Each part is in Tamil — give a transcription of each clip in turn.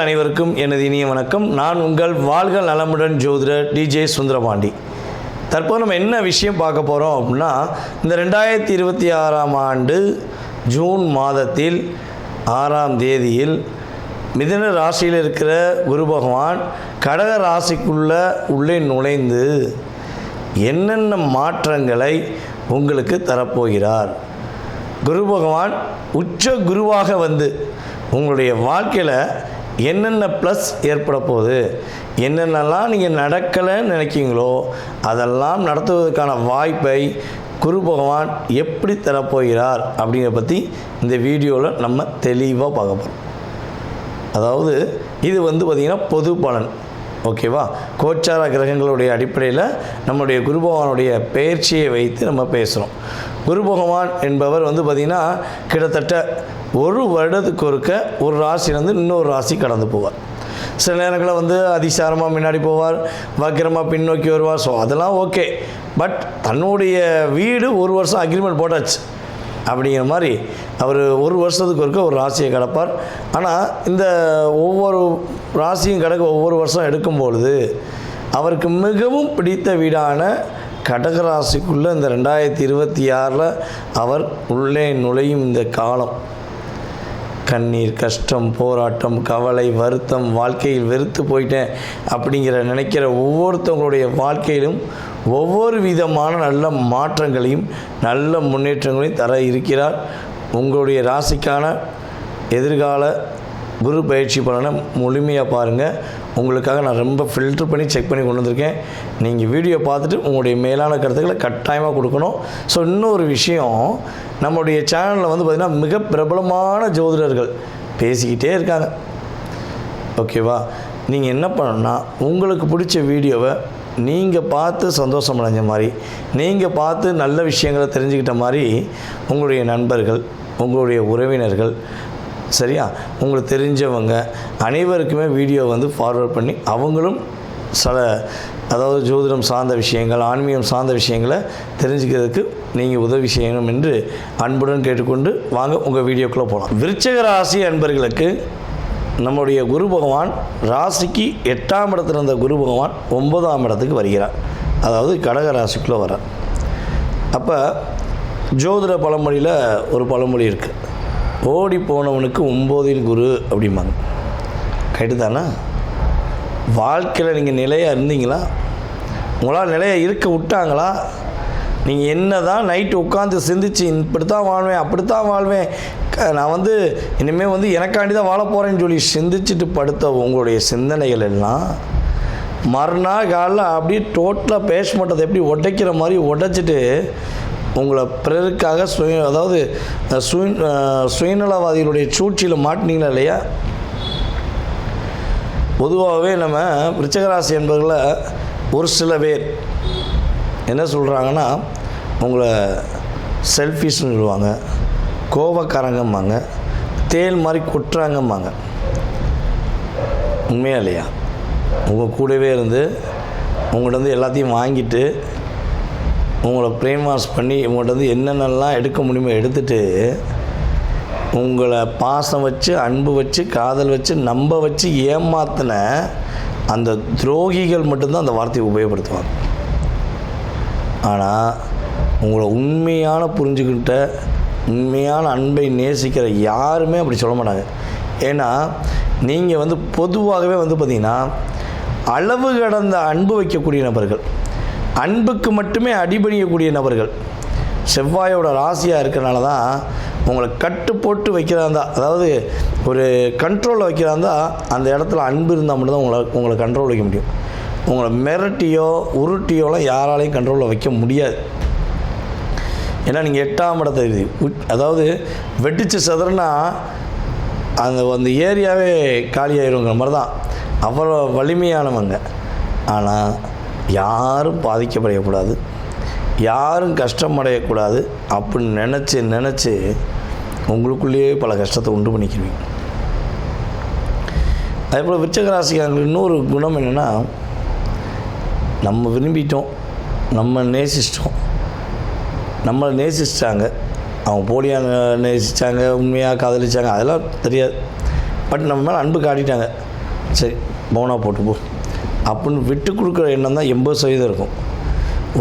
நேயர்கள் அனைவருக்கும் எனது இனிய வணக்கம். நான் உங்கள் வாழ்க நலமுடன் ஜோதிடர் டிஜே சுந்தரபாண்டி. தற்போது நம்ம என்ன விஷயம் பார்க்க போகிறோம் அப்படின்னா, இந்த 2026ஆம் ஆண்டு ஜூன் மாதத்தில் 6ஆம் தேதியில் மிதுன ராசியில் இருக்கிற குரு பகவான் கடக ராசிக்குள்ளே நுழைந்து என்னென்ன மாற்றங்களை உங்களுக்கு தரப்போகிறார். குரு பகவான் உச்ச குருவாக வந்து உங்களுடைய வாழ்க்கையில் என்னென்ன ப்ளஸ் ஏற்பட போகுது, என்னென்னலாம் நீங்கள் நடக்கலைன்னு நினைக்கிங்களோ அதெல்லாம் நடத்துவதற்கான வாய்ப்பை குரு பகவான் எப்படி தரப்போகிறார் அப்படிங்கிறத பற்றி இந்த வீடியோவில் நம்ம தெளிவாக பார்க்க போகிறோம். அதாவது இது பார்த்திங்கன்னா பொது பலன், ஓகேவா? கோச்சார கிரகங்களுடைய அடிப்படையில் நம்முடைய குரு பகவானுடைய பெயர்ச்சியை வைத்து நம்ம பேசுகிறோம். குரு பகவான் என்பவர் பார்த்திங்கன்னா கிட்டத்தட்ட ஒரு வருடத்துக்கு ஒருக்க ஒரு ராசியிலேருந்து இன்னொரு ராசி கடந்து போவார். சில நேரங்களில் அதிசாரமாக முன்னாடி போவார், வக்கிரமாக பின்னோக்கி வருவார். ஸோ அதெல்லாம் ஓகே. பட் தன்னுடைய வீடு ஒரு வருஷம் அக்ரிமெண்ட் போட்டாச்சு அப்படிங்கிற மாதிரி அவர் ஒரு வருஷத்துக்கு ஒருக்க ஒரு ராசியை கடப்பார். ஆனால் இந்த ஒவ்வொரு ராசியும் கடக்க ஒவ்வொரு வருஷம் எடுக்கும்பொழுது அவருக்கு மிகவும் பிடித்த வீடான கடகராசிக்குள்ளே இந்த 2026 அவர் உள்ளே நுழையும் இந்த காலம் கண்ணீர், கஷ்டம், போராட்டம், கவலை, வருத்தம், வாழ்க்கையில் வெறுத்து போயிட்டேன் அப்படிங்கிற நினைக்கிற ஒவ்வொருத்தவங்களுடைய வாழ்க்கையிலும் ஒவ்வொரு விதமான நல்ல மாற்றங்களையும் நல்ல முன்னேற்றங்களையும் தர இருக்கிறார். உங்களுடைய ராசிக்கான எதிர்கால குரு பயிற்சி பலனை முழுமையாக பாருங்கள். உங்களுக்காக நான் ரொம்ப ஃபில்ட்ரு பண்ணி செக் பண்ணி கொண்டு வந்திருக்கேன். நீங்கள் வீடியோ பார்த்துட்டு உங்களுடைய மேலான கருத்துக்களை கட்டாயமாக கொடுக்கணும். ஸோ இன்னொரு விஷயம், நம்மளுடைய சேனலில் பார்த்திங்கன்னா மிக பிரபலமான ஜோதிடர்கள் பேசிக்கிட்டே இருக்காங்க, ஓகேவா? நீங்கள் என்ன பண்ணணும்னா, உங்களுக்கு பிடிச்ச வீடியோவை நீங்கள் பார்த்து சந்தோஷம் அடைஞ்ச மாதிரி, நீங்கள் பார்த்து நல்ல விஷயங்களை தெரிஞ்சுக்கிட்ட மாதிரி உங்களுடைய நண்பர்கள், உங்களுடைய உறவினர்கள், சரியா, உங்களுக்கு தெரிஞ்சவங்க அனைவருக்குமே வீடியோ ஃபார்வர்ட் பண்ணி அவங்களும் அதாவது ஜோதிடம் சார்ந்த விஷயங்கள், ஆன்மீகம் சார்ந்த விஷயங்களை தெரிஞ்சுக்கிறதுக்கு நீங்கள் உதவி செய்யணும் என்று அன்புடன் கேட்டுக்கொண்டு வாங்க உங்கள் வீடியோக்குள்ளே போகலாம். விருச்சிக ராசி அன்பர்களுக்கு நம்முடைய குரு பகவான் ராசிக்கு 8ஆம் இடத்துல இருந்த குரு பகவான் 9ஆம் இடத்துக்கு வருகிறார். அதாவது கடக ராசிக்குள்ளே வரார். அப்போ ஜோதிட பழமொழியில் ஒரு பழமொழி இருக்குது, ஓடி போனவனுக்கு 9இல் குரு அப்படிம்பாங்க. கேட்டு தானே? வாழ்க்கையில் நீங்கள் நிலையாக இருந்தீங்களா? உங்களால் நிலையாக இருக்க விட்டாங்களா? நீங்கள் என்ன தான் நைட்டு உட்காந்து சிந்திச்சு இப்படித்தான் வாழ்வேன், அப்படித்தான் வாழ்வேன், நான் இனிமேல் எனக்காண்டி தான் வாழ போகிறேன்னு சொல்லி சிந்திச்சுட்டு படுத்த உங்களுடைய சிந்தனைகள் எல்லாம் மறுநாள் காலையில் அப்படியே டோட்டலாக பேஸ்மெண்ட்டை எப்படி உடைக்கிற மாதிரி உடைச்சிட்டு உங்களை பிறருக்காக அதாவது சுயநலவாதிகளுடைய சூழ்ச்சியில் மாட்டினீங்களா இல்லையா? பொதுவாகவே நம்ம விருச்சிகராசி என்பதில் ஒரு சில பேர் என்ன சொல்கிறாங்கன்னா, உங்களை செல்ஃபிஷ்னு சொல்லுவாங்க, கோபக்காரங்கம்பாங்க, தேல் மாதிரி கொட்டுறாங்கம்பாங்க. உண்மையா இல்லையா? உங்கள் கூடவே இருந்து உங்கள்கிட்ட எல்லாத்தையும் வாங்கிட்டு உங்களை பிரெயின் வாஷ் பண்ணி உங்கள்கிட்ட என்னென்னலாம் எடுக்க முடியுமோ எடுத்துகிட்டு உங்களை பாசம் வச்சு, அன்பு வச்சு, காதல் வச்சு, நம்ப வச்சு ஏமாத்தின அந்த துரோகிகள் மட்டும்தான் அந்த வார்த்தையை உபயோகப்படுத்துவாங்க. ஆனால் உங்களை உண்மையான புரிஞ்சுக்கிட்ட, உண்மையான அன்பை நேசிக்கிற யாருமே அப்படி சொல்ல மாட்டாங்க. ஏன்னா நீங்கள் பொதுவாகவே பார்த்திங்கன்னா அளவு கடந்த அன்பு வைக்கக்கூடிய நபர்கள், அன்புக்கு மட்டுமே அடிபணியக்கூடிய நபர்கள், செவ்வாயோட ராசியாக இருக்கிறனால தான் உங்களை கட்டு போட்டு வைக்கிறாந்தா, அதாவது ஒரு கண்ட்ரோலில் வைக்கிறாந்தா அந்த இடத்துல அன்பு இருந்தால் மட்டும்தான் உங்களை கண்ட்ரோல் வைக்க முடியும். உங்களை மிரட்டியோ உருட்டியோலாம் யாராலையும் கண்ட்ரோலில் வைக்க முடியாது. ஏன்னா நீங்கள் 8ஆம் இடத்தை அதாவது வெட்டிச்சு சதுரனா அந்த ஏரியாவே காலியாயிருங்கிற மாதிரி தான் அவ்வளோ வலிமையானவங்க. ஆனால் யாரும் பாதிக்கப்படையக்கூடாது, யாரும் கஷ்டமடையக்கூடாது அப்படின்னு நினச்சி உங்களுக்குள்ளேயே பல கஷ்டத்தை உண்டு பண்ணிக்கிறீங்க. அதே போல் விருச்சிக ராசிக்காரங்களுக்கு இன்னொரு குணம் என்னென்னா, நம்ம விரும்பிட்டோம், நம்ம நேசிச்சிட்டோம், நம்மளை நேசிச்சிட்டாங்க, அவங்க போலியாக நேசித்தாங்க, உண்மையாக காதலிச்சாங்க, அதெல்லாம் தெரியாது. பட் நம்ம மேலே அன்பு காட்டிட்டாங்க. சரி போனா போட்டு போ அப்படின்னு விட்டு கொடுக்குற எண்ணம் தான் 80% இருக்கும்.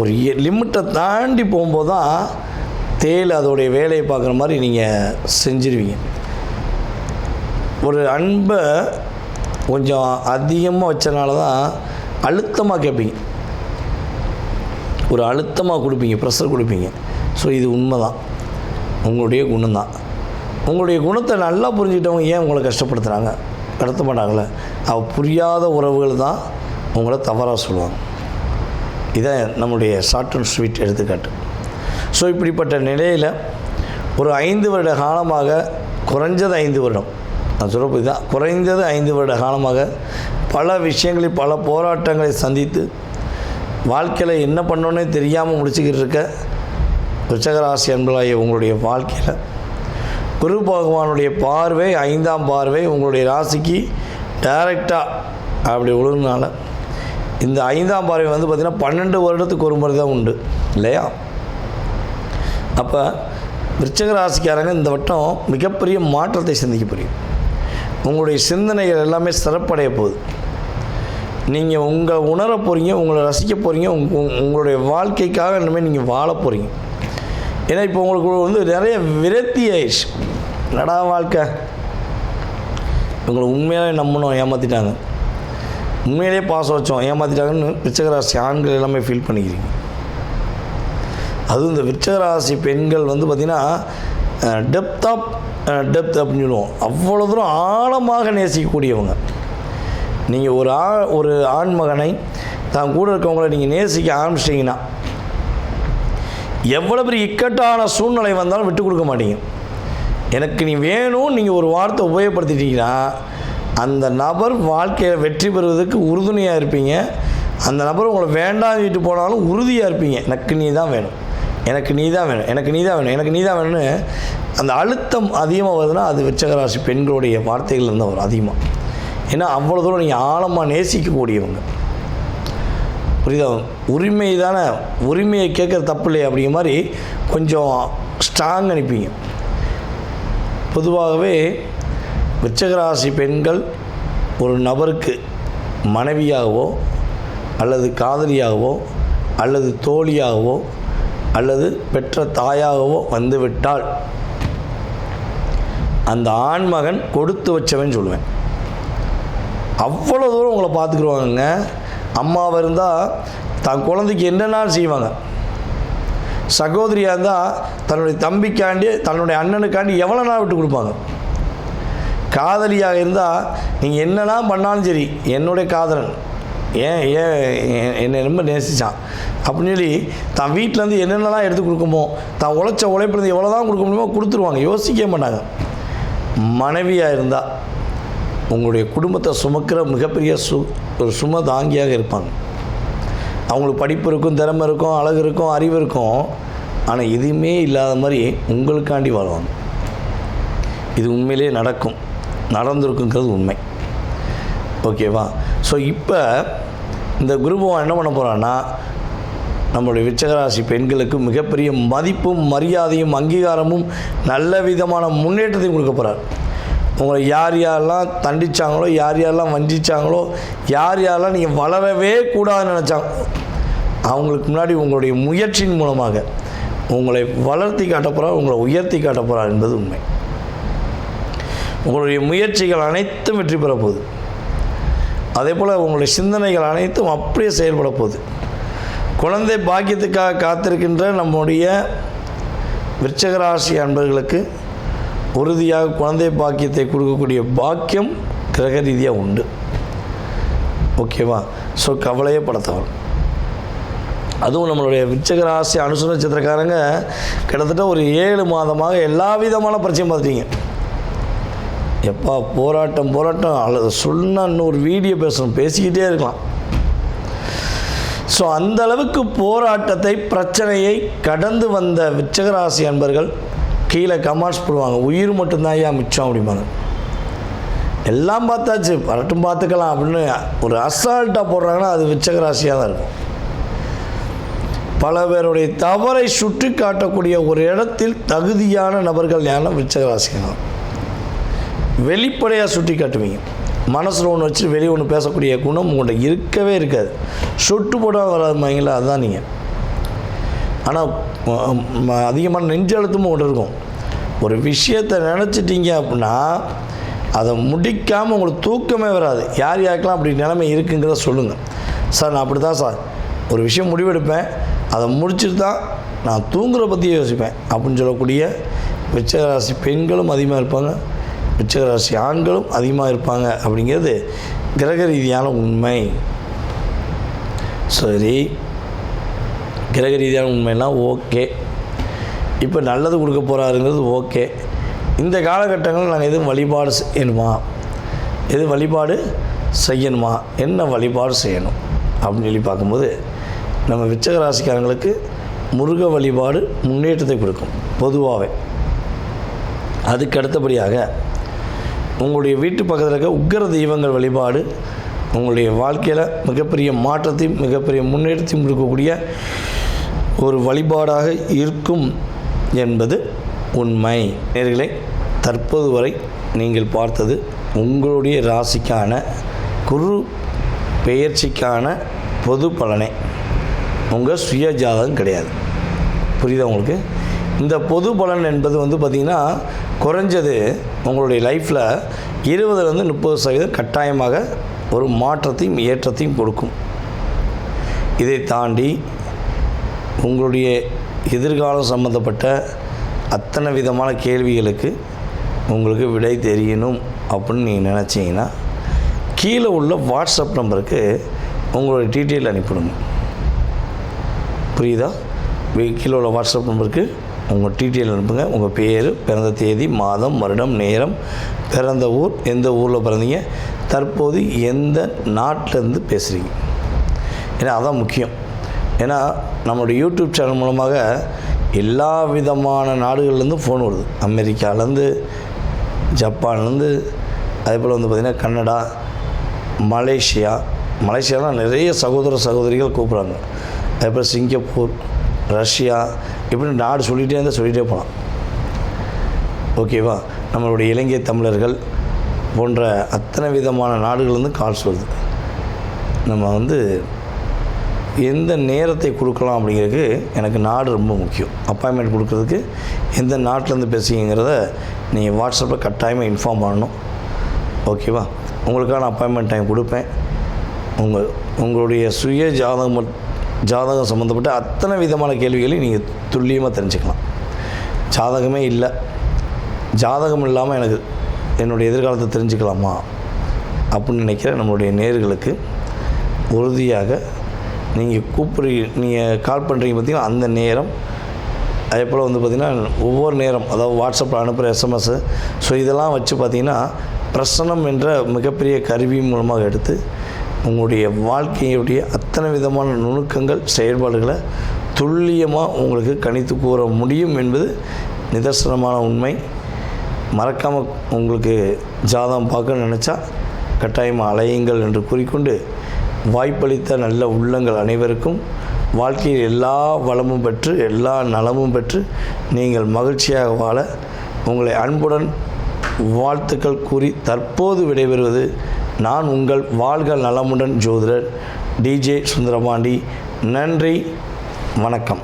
ஒரு லிமிட்டை தாண்டி போகும்போது தான் தேல் அதோடைய வேலையை பார்க்குற மாதிரி நீங்கள் செஞ்சிருவீங்க. ஒரு அன்பை கொஞ்சம் அதிகமாக வச்சனால தான் அழுத்தமாக கேட்பீங்க, ஒரு அழுத்தமாக கொடுப்பீங்க, ப்ரெஷர் கொடுப்பீங்க. ஸோ இது உண்மை தான், உங்களுடைய குணம் தான். உங்களுடைய குணத்தை நல்லா புரிஞ்சுக்கிட்டவங்க ஏன் உங்களை கஷ்டப்படுத்துகிறாங்க? கடத்த மாட்டாங்களே. புரியாத உறவுகள் தான் உங்களை தவறாக சொல்லுவாங்க. இதான் நம்முடைய ஷார்ட் அண்ட் ஸ்வீட் எடுத்துக்காட்டு. ஸோ இப்படிப்பட்ட நிலையில் ஒரு 5 வருட காலமாக, குறைஞ்சது 5 வருடம், நான் சொல்ல போய் தான் குறைந்தது 5 வருட காலமாக பல விஷயங்களில் பல போராட்டங்களை சந்தித்து வாழ்க்கையில் என்ன பண்ணோன்னே தெரியாமல் முடிச்சுக்கிட்டு இருக்க விருச்சிகராசி அன்பர்களாகிய உங்களுடைய வாழ்க்கையில் குரு பகவானுடைய பார்வை, 5ஆம் பார்வை உங்களுடைய ராசிக்கு டைரெக்டாக அப்படி விழுந்தனால இந்த 5ஆம் பார்வை வந்து பார்த்திங்கன்னா 12 வருடத்துக்கு ஒரு முறை தான் உண்டு இல்லையா? அப்போ விருச்சிக ராசிக்காரங்க இந்த வட்டம் மிகப்பெரிய மாற்றத்தை சந்திக்க போகிறீங்க. உங்களுடைய சிந்தனைகள் எல்லாமே சிறப்படைய போகுது. நீங்கள் உங்கள் உணர போகிறீங்க, உங்களை ரசிக்க போகிறீங்க, உங்களுடைய வாழ்க்கைக்காக இனிமேல் நீங்கள் வாழ போகிறீங்க. ஏன்னா இப்போ உங்களுக்கு வந்து நிறைய விரக்தி ஆயிடுச்சு. நடா வாழ்க்கை, உங்களை உண்மையாலே நம்பணும், ஏமாற்றிட்டாங்க, உண்மையிலே பாசம் வச்சோம், ஏமாற்றிட்டாங்கன்னு விருச்சிகராசி ஆண்கள் எல்லாமே ஃபீல் பண்ணிக்கிறீங்க. அதுவும் இந்த விருச்சிகராசி பெண்கள் வந்து பார்த்திங்கன்னா டெப்த் அப்படின்னு சொல்லுவோம். அவ்வளோ தூரம் ஆழமாக நேசிக்கக்கூடியவங்க. நீங்கள் ஒரு ஆண்மகனை தான் கூட இருக்கவங்களை நீங்கள் நேசிக்க ஆரம்பிச்சிட்டிங்கன்னா எவ்வளோ பெரிய இக்கட்டான சூழ்நிலை வந்தாலும் விட்டு கொடுக்க மாட்டீங்க. எனக்கு நீ வேணும் நீங்கள் ஒரு வார்த்தை உபயோகப்படுத்திட்டீங்கன்னா அந்த நபர் வாழ்க்கையில் வெற்றி பெறுவதற்கு உறுதுணையாக இருப்பீங்க. அந்த நபர் உங்களை வேண்டாம் வீட்டு போனாலும் உறுதியாக இருப்பீங்க. எனக்கு நீ தான் வேணும், எனக்கு நீ தான் வேணும், எனக்கு நீ தான் வேணும், எனக்கு நீ தான் வேணும்னு அந்த அழுத்தம் அதிகமாக வருதுன்னா அது விருச்சிகராசி பெண்களுடைய வார்த்தைகள் இருந்தால் வரும் அதிகமாக. ஏன்னா அவ்வளோ தூரம் நீங்கள் ஆழமாக நேசிக்கக்கூடியவங்க. புரியுதா? உரிமை தானே, உரிமையை கேட்குற தப்பு இல்லையா அப்படிங்கிற மாதிரி கொஞ்சம் ஸ்ட்ராங் அனுப்பிங்க. பொதுவாகவே விருச்சிகராசி பெண்கள் ஒரு நபருக்கு மனைவியாகவோ அல்லது காதலியாகவோ அல்லது தோழியாகவோ அல்லது பெற்ற தாயாகவோ வந்துவிட்டால் அந்த ஆண்மகன் கொடுத்து வச்சவன் சொல்லுவேன். அவ்வளோ தூரம் உங்களை பார்த்துக்குருவாங்க. அம்மாவை இருந்தால் தன் குழந்தைக்கு என்னென்னாலும் செய்வாங்க. சகோதரியாக இருந்தால் தன்னுடைய தம்பிக்காண்டி தன்னுடைய அண்ணனுக்காண்டி எவ்வளோ நாள் விட்டு கொடுப்பாங்க. காதலியாக இருந்தால் நீங்கள் என்னென்னா பண்ணாலும் சரி, என்னுடைய காதலன் என்னை ரொம்ப நேசித்தான் அப்படின்னு சொல்லி தான் வீட்டிலேருந்து என்னென்னலாம் எடுத்து கொடுக்குமோ, தான் உழைச்ச உழைப்புலேருந்து எவ்வளோ தான் கொடுக்க முடியுமோ கொடுத்துருவாங்க, யோசிக்கவே மாட்டாங்க. மனைவியாக இருந்தால் உங்களுடைய குடும்பத்தை சுமக்கிற மிகப்பெரிய ஒரு சும தாங்கியாக இருப்பாங்க. அவங்களுக்கு படிப்பு இருக்கும், திறமை இருக்கும், அழகு இருக்கும், அறிவு இருக்கும். ஆனால் எதுவுமே இல்லாத மாதிரி உங்களுக்காண்டி வாழ்வாங்க. இது உண்மையிலே நடந்திருக்குங்கிறது உண்மை. ஓகேவா? ஸோ இப்போ இந்த குரு பகவான் என்ன பண்ண போகிறான்னா நம்மளுடைய விருச்சிகராசி பெண்களுக்கு மிகப்பெரிய மதிப்பும் மரியாதையும் அங்கீகாரமும் நல்ல விதமான முன்னேற்றத்தையும் கொடுக்க போகிறார். உங்களை யார் யாரெல்லாம் தண்டிச்சாங்களோ, யார் யாரெல்லாம் வஞ்சிச்சாங்களோ, யார் யாரெல்லாம் நீங்கள் வளரவே கூடாதுன்னு நினச்சாங்க, அவங்களுக்கு முன்னாடி உங்களுடைய முயற்சியின் மூலமாக உங்களை வளர்த்தி காட்டப்போகிறார், உங்களை உயர்த்தி காட்டப்போகிறார் என்பது உண்மை. உங்களுடைய முயற்சிகள் அனைத்தும் வெற்றி பெற போகுது. அதே போல் உங்களுடைய சிந்தனைகள் அனைத்தும் அப்படியே செயல்பட போகுது. குழந்தை பாக்கியத்துக்காக காத்திருக்கின்ற நம்முடைய விருச்சிகராசி அன்பர்களுக்கு உறுதியாக குழந்தை பாக்கியத்தை கொடுக்கக்கூடிய பாக்கியம் கிரக ரீதியாக உண்டு. ஓகேவா? ஸோ கவலையே படுத்தவர். அதுவும் நம்மளுடைய விருச்சிகராசி அனுச நட்சத்திரக்காரங்க கிட்டத்தட்ட ஒரு 7 மாதமாக எல்லா விதமான பிரச்சனையும் பார்த்துட்டீங்க. எப்பா போராட்டம் அல்லது சொன்னால் இன்னொரு வீடியோ பேசிக்கிட்டே இருக்கலாம். ஸோ அந்த அளவுக்கு போராட்டத்தை, பிரச்சனையை கடந்து வந்த விருச்சிகராசி அன்பர்கள் கீழே கமெண்ட்ஸ் போடுவாங்க, உயிர் மட்டும்தான் ஐயா மிச்சம் அப்படிம்பாங்க. எல்லாம் பார்த்தாச்சு, வரட்டும் பார்த்துக்கலாம் அப்படின்னு ஒரு அசால்ட்டாக போடுறாங்கன்னா அது விருச்சிகராசியாக தான் இருக்கும். பல பேருடைய தவறை சுட்டி காட்டக்கூடிய ஒரு இடத்தில் தகுதியான நபர்கள் யாரும் விருச்சிகராசியாக வெளிப்படையாக சுட்டி காட்டுவீங்க. மனசில் ஒன்று வச்சு வெளியே ஒன்று பேசக்கூடிய குணம் உங்கள்கிட்ட இருக்கவே இருக்காது. சொட்டு போட்டால் வராதுமாங்களா, அதுதான் நீங்கள். ஆனால் அதிகமான நெஞ்சு அழுத்தமும் ஒன்று இருக்கும். ஒரு விஷயத்தை நினச்சிட்டிங்க அப்படின்னா அதை முடிக்காமல் உங்களுக்கு தூக்கமே வராது. யார் யாருக்கெல்லாம் அப்படி நிலைமை இருக்குங்கிறத சொல்லுங்கள். சார் நான் அப்படி தான் சார் ஒரு விஷயம் முடிவெடுப்பேன், அதை முடிச்சுட்டு தான் நான் தூங்குற பற்றி யோசிப்பேன் அப்படின்னு சொல்லக்கூடிய விருச்சிகராசி பெண்களும் அதிகமாக இருப்பாங்க, விருச்சிகராசி ஆண்களும் அதிகமாக இருப்பாங்க அப்படிங்கிறது கிரக ரீதியான உண்மை. சரி, கிரக ரீதியான உண்மைலாம் ஓகே. இப்போ நல்லது கொடுக்க போகிறாருங்கிறது ஓகே. இந்த காலகட்டங்களில் நாங்கள் எதுவும் வழிபாடு செய்யணுமா, என்ன வழிபாடு செய்யணும் அப்படின்னு சொல்லி பார்க்கும்போது நம்ம விருச்சிக ராசிக்காரங்களுக்கு முருக வழிபாடு முன்னேற்றத்தை கொடுக்கும் பொதுவாகவே. அதுக்கு அடுத்தபடியாக உங்களுடைய வீட்டு பக்கத்தில் இருக்க உக்கிர தெய்வங்கள் வழிபாடு உங்களுடைய வாழ்க்கையில் மிகப்பெரிய மாற்றத்தையும் மிகப்பெரிய முன்னேற்றத்தையும் கொடுக்கக்கூடிய ஒரு வழிபாடாக இருக்கும் என்பது உண்மை. நேயர்களே, தற்போது வரை நீங்கள் பார்த்தது உங்களுடைய ராசிக்கான குரு பெயர்ச்சிக்கான பொது பலனே, உங்கள் சுய ஜாதகம் கிடையாது. புரியுதா உங்களுக்கு? இந்த பொது பலன் என்பது பார்த்திங்கன்னா குறைஞ்சது உங்களுடைய லைஃப்பில் 20% 30% கட்டாயமாக ஒரு மாற்றத்தையும் ஏற்றத்தையும் கொடுக்கும். இதை தாண்டி உங்களுடைய எதிர்காலம் சம்பந்தப்பட்ட அத்தனை விதமான கேள்விகளுக்கு உங்களுக்கு விடை தெரியணும் அப்படின்னு நீங்கள் நினச்சிங்கன்னா கீழே உள்ள வாட்ஸ்அப் நம்பருக்கு உங்களுடைய டீட்டெயில் அனுப்பிவிடுங்க. புரியுதா? கீழே உள்ள வாட்ஸ்அப் நம்பருக்கு உங்கள் டீட்டெயில் அனுப்புங்க. உங்கள் பேர், பிறந்த தேதி, மாதம், வருடம், நேரம், பிறந்த ஊர், எந்த ஊரில் பிறந்தீங்க, தற்போது எந்த நாட்டிலேருந்து பேசுகிறீங்க. ஏன்னா அதான் முக்கியம். ஏன்னா நம்மளுடைய யூடியூப் சேனல் மூலமாக எல்லா விதமான நாடுகள்லேருந்தும் ஃபோன் வருது. அமெரிக்காவிலேருந்து, ஜப்பான்லேருந்து, அதே போல் பார்த்திங்கன்னா கனடா, மலேசியாலாம் நிறைய சகோதர சகோதரிகள் கூப்பிட்றாங்க. அதே போல் சிங்கப்பூர், ரஷ்யா, இப்படி நாடு சொல்லிகிட்டே போகலாம். ஓகேவா? நம்மளுடைய இலங்கை தமிழர்கள் போன்ற அத்தனை விதமான நாடுகள்லேருந்து கால்ஸ் வருது. நம்ம எந்த நேரத்தை கொடுக்கலாம் அப்படிங்கிறதுக்கு எனக்கு நாடு ரொம்ப முக்கியம். அப்பாயின்மெண்ட் கொடுக்குறதுக்கு எந்த நாட்டிலேருந்து பேசுகிறீங்கிறத நீங்கள் வாட்ஸ்அப்பில் கட்டாயமாக இன்ஃபார்ம் பண்ணணும். ஓகேவா? உங்களுக்கான அப்பாயின்மெண்ட் டைம் கொடுப்பேன். உங்களுடைய சுய ஜாதகம் சம்மந்தப்பட்ட அத்தனை விதமான கேள்விகளையும் நீங்கள் துல்லியமாக தெரிஞ்சுக்கலாம். ஜாதகமே இல்லை, ஜாதகம் இல்லாமல் எனக்கு என்னுடைய எதிர்காலத்தை தெரிஞ்சுக்கலாமா அப்படின்னு நினைக்கிற நம்மளுடைய நேயர்களுக்கு உறுதியாக நீங்கள் கால் பண்ணுறீங்க பார்த்திங்கன்னா அந்த நேரம், அதே போல் பார்த்திங்கன்னா ஒவ்வொரு நேரம், அதாவது வாட்ஸ்அப்பில் அனுப்புகிற எஸ்எம்எஸ்ஸு, ஸோ இதெல்லாம் வச்சு பார்த்திங்கன்னா பிரசனம் என்ற மிகப்பெரிய கருவி மூலமாக எடுத்து உங்களுடைய வாழ்க்கையுடைய அத்தனை விதமான நுணுக்கங்கள், செயல்பாடுகளை துல்லியமாக உங்களுக்கு கணித்து கூற முடியும் என்பது நிதர்சனமான உண்மை. மறக்காமல் உங்களுக்கு ஜாதகம் பார்க்கணும்னு நினச்சா கட்டாயமாக அலையுங்கள் என்று கூறிக்கொண்டு, வாய்ப்பளித்த நல்ல உள்ளங்கள் அனைவருக்கும் வாழ்க்கையில் எல்லா வளமும் பெற்று எல்லா நலமும் பெற்று நீங்கள் மகிழ்ச்சியாக வாழ உங்களை அன்புடன் வாழ்த்துக்கள் கூறி தற்போது விடைபெறுவது நான் உங்கள் வாழ்க நலமுடன் ஜோதிடர் டிஜே சுந்தரபாண்டி. நன்றி, வணக்கம்.